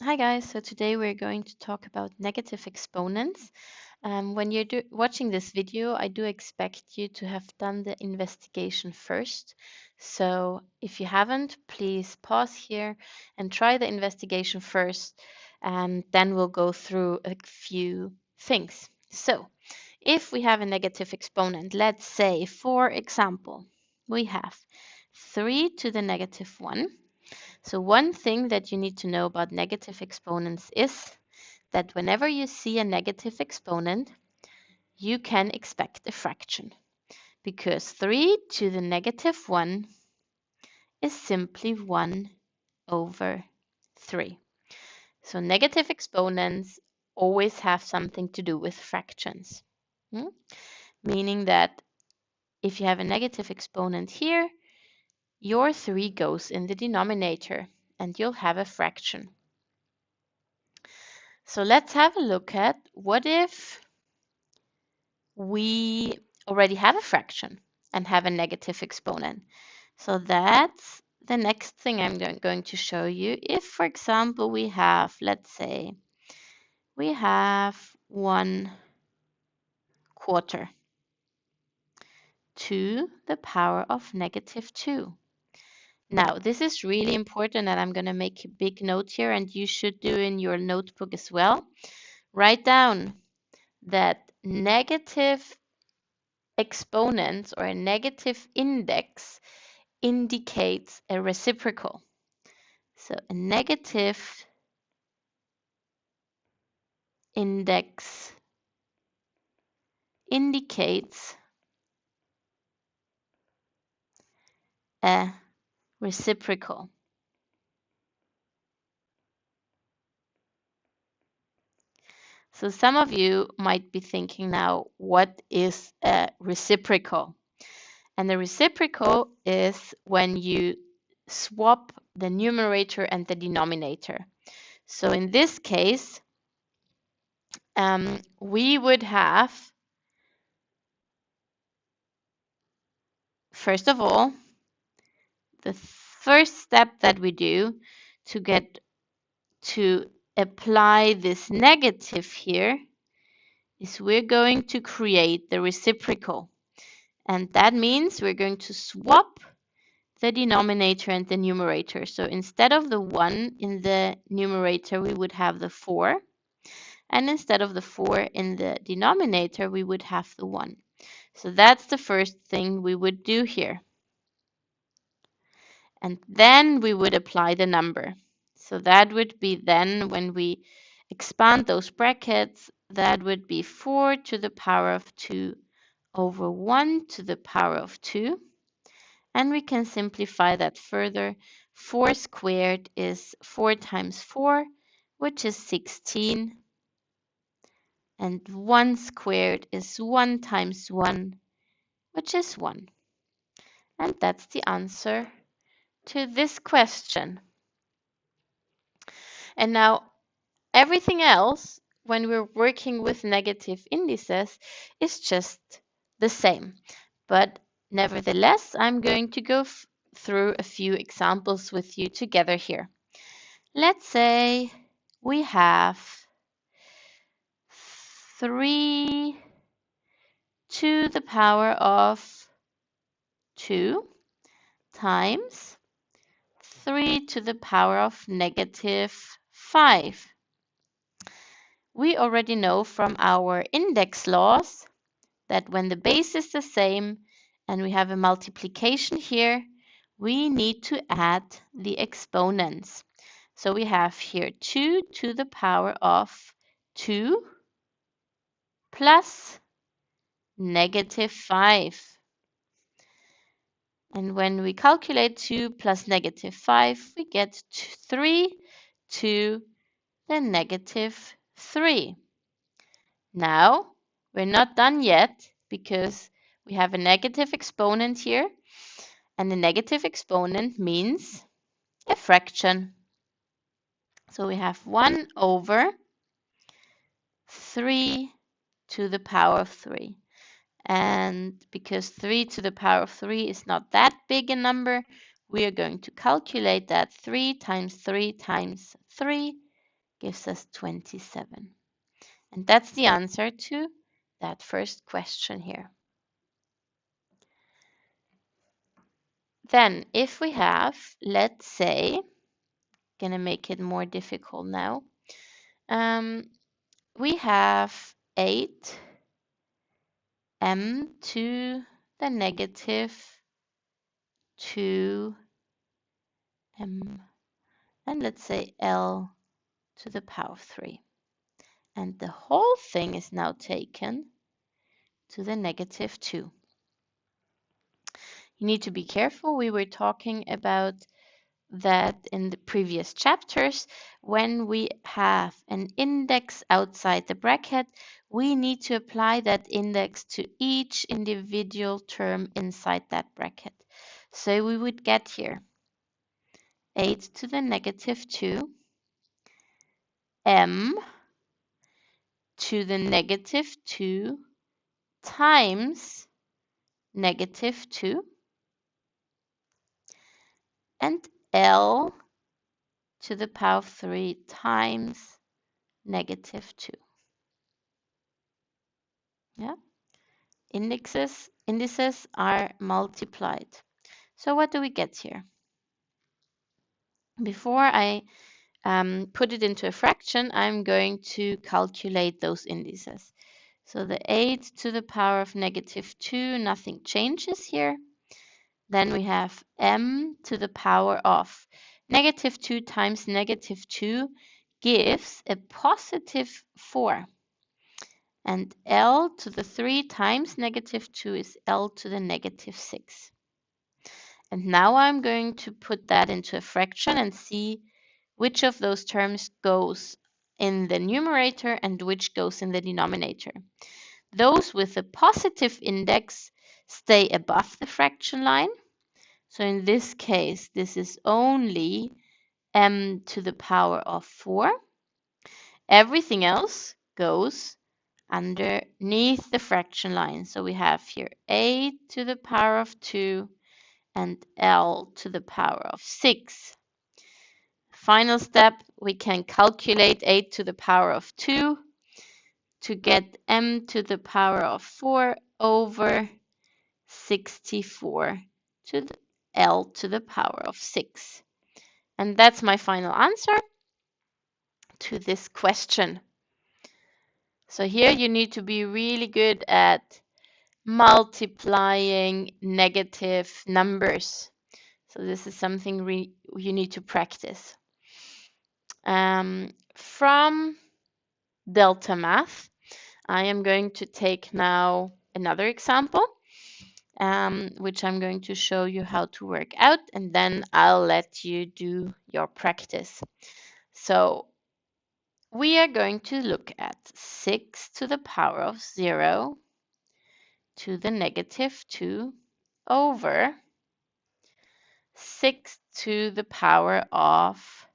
Hi guys, so today we're going to talk about negative exponents. When you're watching this video, I do expect you to have done the investigation first. So if you haven't, please pause here and try the investigation first, and then we'll go through a few things. So if we have a negative exponent, let's say, for example, we have 3 to the negative 1. So one thing that you need to know about negative exponents is that whenever you see a negative exponent, you can expect a fraction because 3 to the negative 1 is simply 1 over 3. So negative exponents always have something to do with fractions, meaning that if you have a negative exponent here, your 3 goes in the denominator and you'll have a fraction. So let's have a look at what if we already have a fraction and have a negative exponent. So that's the next thing I'm going to show you. If, for example, we have, let's say, we have 1/4 to the power of negative 2. Now, this is really important, and I'm going to make a big note here, and you should do in your notebook as well. Write down that negative exponents or a negative index indicates a reciprocal. So a negative index indicates a reciprocal. So some of you might be thinking now, what is a reciprocal? And the reciprocal is when you swap the numerator and the denominator. So in this case, we would have, first of all, the first step that we do to get to apply this negative here is we're going to create the reciprocal. And that means we're going to swap the denominator and the numerator. So instead of the 1 in the numerator, we would have the 4. And instead of the 4 in the denominator, we would have the 1. So that's the first thing we would do here. And then we would apply the number. So that would be then when we expand those brackets, that would be 4 to the power of 2 over 1 to the power of 2. And we can simplify that further. 4 squared is 4 times 4, which is 16. And 1 squared is 1 times 1, which is 1. And that's the answer to this question. And now everything else, when we're working with negative indices, is just the same. But nevertheless, I'm going to go through a few examples with you together here. Let's say we have 3 to the power of 2 times 3 to the power of negative 5. We already know from our index laws that when the base is the same and we have a multiplication here, we need to add the exponents. So we have here 2 to the power of 2 plus negative 5. And when we calculate 2 plus negative 5, we get 3 to the negative 3. Now, we're not done yet because we have a negative exponent here, and the negative exponent means a fraction. So we have 1 over 3 to the power of 3. And because 3 to the power of 3 is not that big a number, we are going to calculate that 3 times 3 times 3 gives us 27. And that's the answer to that first question here. Then if we have, let's say, gonna make it more difficult now. We have 8 m to the negative 2 m, and let's say L to the power of 3. And the whole thing is now taken to the negative 2. You need to be careful. We were talking about that in the previous chapters. When we have an index outside the bracket, we need to apply that index to each individual term inside that bracket. So we would get here 8 to the negative 2 m to the negative 2 times negative 2 and L to the power of 3 times negative 2. Yeah, indices are multiplied. So what do we get here? Before I put it into a fraction, I'm going to calculate those indices. So the 8 to the power of negative 2, nothing changes here. Then we have m to the power of negative 2 times negative 2 gives a positive 4. And L to the 3 times negative 2 is L to the negative 6. And now I'm going to put that into a fraction and see which of those terms goes in the numerator and which goes in the denominator. Those with a positive index stay above the fraction line. So in this case, this is only m to the power of 4. Everything else goes underneath the fraction line. So we have here 8 to the power of 2 and L to the power of 6. Final step, we can calculate 8 to the power of 2 to get m to the power of 4 over 64 to the L to the power of 6. And that's my final answer to this question. So here you need to be really good at multiplying negative numbers. So this is something you need to practice. From Delta Math, I am going to take now another example, which I'm going to show you how to work out, and then I'll let you do your practice. So we are going to look at 6 to the power of 0 to the negative 2 over 6 to the power of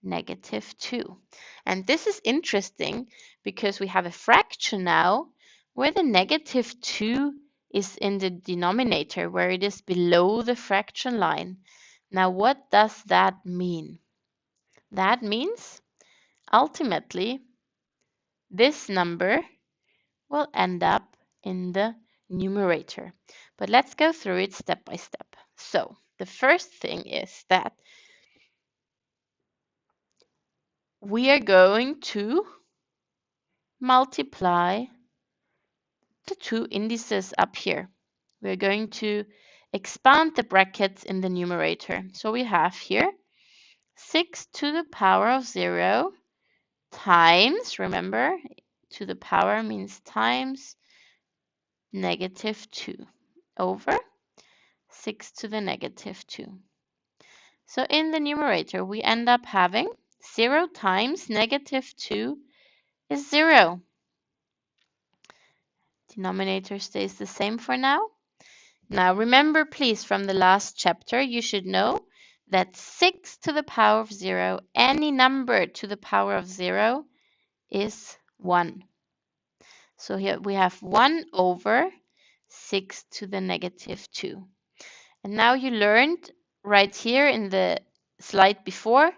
negative 2. And this is interesting because we have a fraction now where the negative 2 is in the denominator, where it is below the fraction line. Now, what does that mean? That means ultimately this number will end up in the numerator. But let's go through it step by step. So the first thing is that we are going to multiply the two indices up here. We're going to expand the brackets in the numerator. So we have here 6 to the power of 0 times, remember, to the power means times negative 2 over 6 to the negative 2. So in the numerator, we end up having 0 times negative 2 is 0. Denominator stays the same for now. Now remember, please, from the last chapter, you should know that 6 to the power of 0, any number to the power of 0 is 1. So here we have 1 over 6 to the negative 2. And now you learned right here in the slide before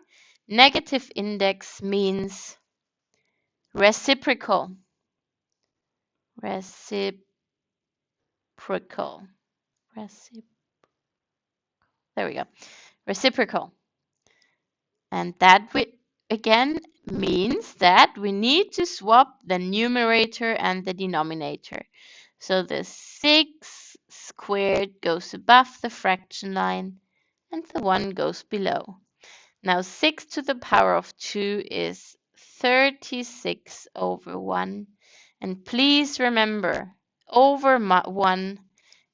Negative index means reciprocal. Reciprocal. There we go. Reciprocal. And that again means that we need to swap the numerator and the denominator. So the 6 squared goes above the fraction line and the 1 goes below. Now 6 to the power of 2 is 36 over 1. And please remember, over 1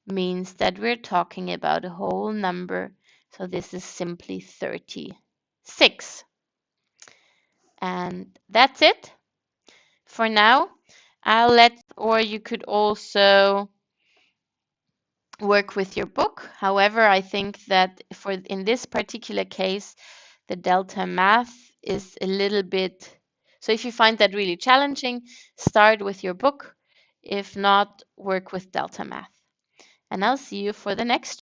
means that we're talking about a whole number. So this is simply 36. And that's it for now. Or you could also work with your book. However, I think that in this particular case, the delta math is a little bit, so if you find that really challenging, start with your book. If not, work with delta math. And I'll see you for the next